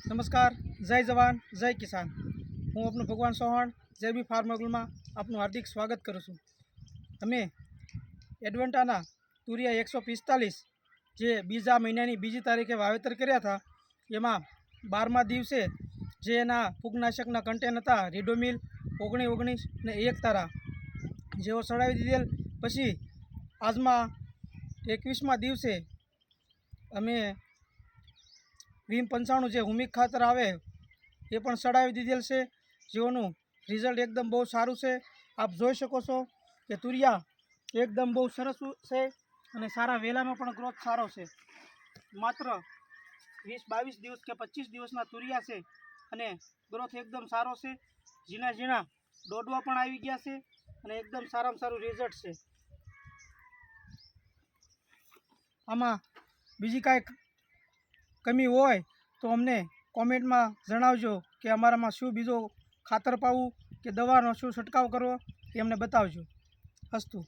નમસ્કાર, જય જવાન, જય કિસાન. હું આપનું ભગવાન ચૌહાણ જયબી ફાર્મગુલમાં આપનું હાર્દિક સ્વાગત કરું છું. અમે એડવન્ટાના તુરિયા 145 જે બીજા મહિનાની 2જી તારીખે વાવેતર કર્યા હતા, એમાં 12મા દિવસે જે એના ફૂગનાશકના કન્ટેન હતા રીડોમિલ 1919 અને 1 તારા જેઓ ચડાવી દીધેલ. પછી આજમાં 21મા દિવસે અમે વીમ 95 જે હુમિક ખાતર આવે એ પણ ચડાવી દીધેલ છે, જેઓનું રિઝલ્ટ એકદમ બહુ સારું છે. આપ જોઈ શકો છો કે તુરિયા એકદમ બહુ સરસ છે અને સારા વેલામાં પણ ગ્રોથ સારો છે. માત્ર 20-22 દિવસ કે 25 દિવસના તુરિયા છે અને ગ્રોથ એકદમ સારો છે. ઝીણા ઝીણા દોડવા પણ આવી ગયા છે અને એકદમ સારામાં સારું રિઝલ્ટ છે. આમાં બીજી કાંઈ કમી હોય તો અમને કોમેન્ટમાં જણાવજો કે અમારામાં શું બીજો ખાતર પાવું કે દવાનો શું છંટકાવ કરવો એ અમને બતાવજો. અસ્તુ.